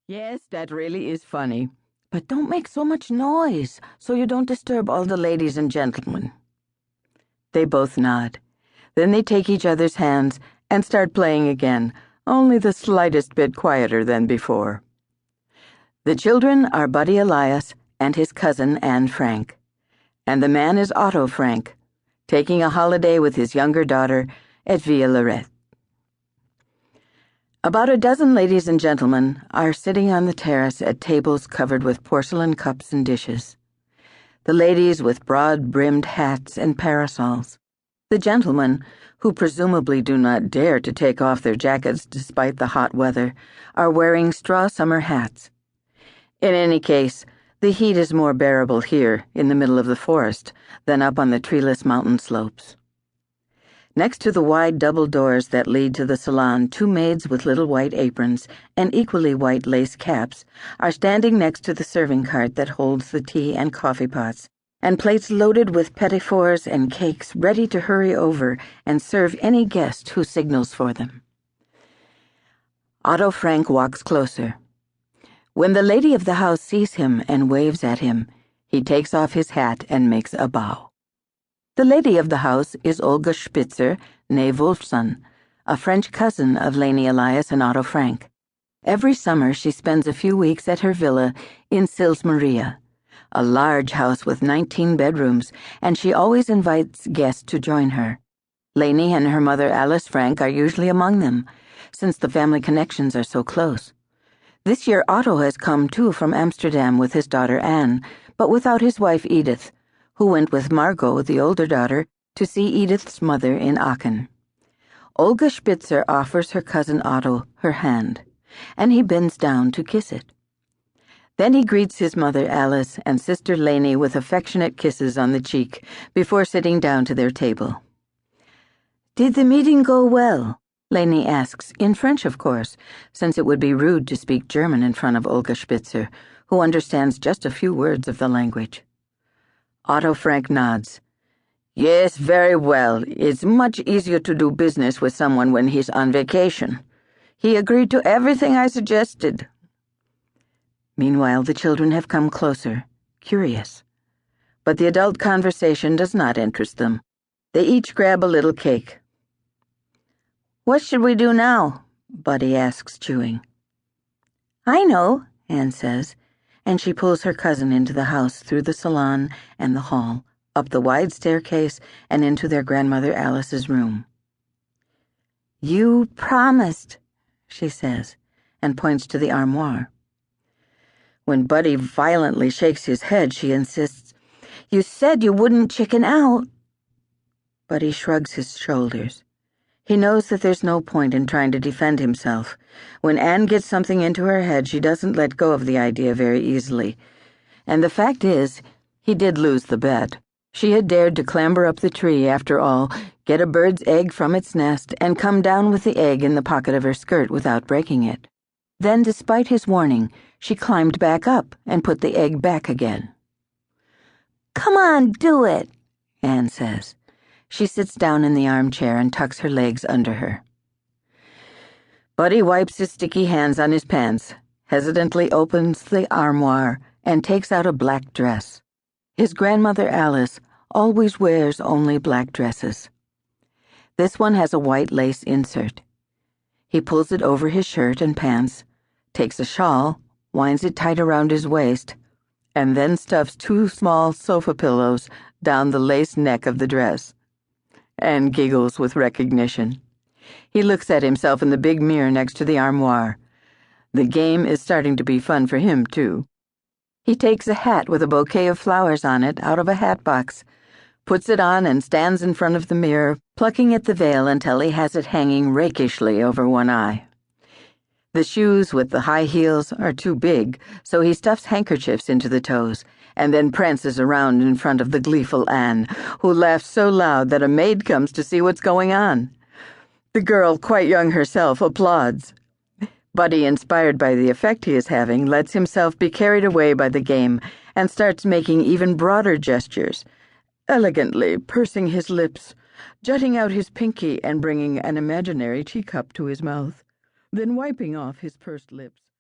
Yes, that really is funny. But don't make so much noise so you don't disturb all the ladies and gentlemen. They both nod. Then they take each other's hands and start playing again, only the slightest bit quieter than before. The children are Buddy Elias and his cousin Anne Frank. And the man is Otto Frank, taking a holiday with his younger daughter at Villa-Lorette. About a dozen ladies and gentlemen are sitting on the terrace at tables covered with porcelain cups and dishes. The ladies with broad-brimmed hats and parasols. The gentlemen, who presumably do not dare to take off their jackets despite the hot weather, are wearing straw summer hats. In any case, the heat is more bearable here, in the middle of the forest, than up on the treeless mountain slopes. Next to the wide double doors that lead to the salon, two maids with little white aprons and equally white lace caps are standing next to the serving cart that holds the tea and coffee pots, and plates loaded with petit fours and cakes ready to hurry over and serve any guest who signals for them. Otto Frank walks closer. When the lady of the house sees him and waves at him, he takes off his hat and makes a bow. The lady of the house is Olga Spitzer, née Wolfson, a French cousin of Leni, Elias, and Otto Frank. Every summer she spends a few weeks at her villa in Sils Maria, a large house with 19 bedrooms, and she always invites guests to join her. Leni and her mother Alice Frank are usually among them, since the family connections are so close. This year Otto has come too from Amsterdam with his daughter Anne, but without his wife Edith, who went with Margot, the older daughter, to see Edith's mother in Aachen. Olga Spitzer offers her cousin Otto her hand, and he bends down to kiss it. Then he greets his mother Alice and sister Leni with affectionate kisses on the cheek before sitting down to their table. "Did the meeting go well?" Leni asks, in French, of course, since it would be rude to speak German in front of Olga Spitzer, who understands just a few words of the language. Otto Frank nods. "Yes, very well. It's much easier to do business with someone when he's on vacation. He agreed to everything I suggested." Meanwhile, the children have come closer, curious. But the adult conversation does not interest them. They each grab a little cake. "What should we do now?" Buddy asks, chewing. "I know," Anne says, and she pulls her cousin into the house through the salon and the hall, up the wide staircase and into their grandmother Alice's room. "You promised," she says, and points to the armoire. When Buddy violently shakes his head, she insists, "You said you wouldn't chicken out." Buddy shrugs his shoulders. He knows that there's no point in trying to defend himself. When Anne gets something into her head, she doesn't let go of the idea very easily. And the fact is, he did lose the bet. She had dared to clamber up the tree, after all, get a bird's egg from its nest, and come down with the egg in the pocket of her skirt without breaking it. Then, despite his warning, she climbed back up and put the egg back again. "Come on, do it," Anne says. She sits down in the armchair and tucks her legs under her. Buddy wipes his sticky hands on his pants, hesitantly opens the armoire, and takes out a black dress. His grandmother Alice always wears only black dresses. This one has a white lace insert. He pulls it over his shirt and pants, takes a shawl, winds it tight around his waist, and then stuffs 2 small sofa pillows down the lace neck of the dress. Anne giggles with recognition. He looks at himself in the big mirror next to the armoire. The game is starting to be fun for him, too. He takes a hat with a bouquet of flowers on it out of a hat box, puts it on and stands in front of the mirror, plucking at the veil until he has it hanging rakishly over one eye. The shoes with the high heels are too big, so he stuffs handkerchiefs into the toes, and then prances around in front of the gleeful Anne, who laughs so loud that a maid comes to see what's going on. The girl, quite young herself, applauds. Buddy, inspired by the effect he is having, lets himself be carried away by the game and starts making even broader gestures, elegantly pursing his lips, jutting out his pinky and bringing an imaginary teacup to his mouth, then wiping off his pursed lips.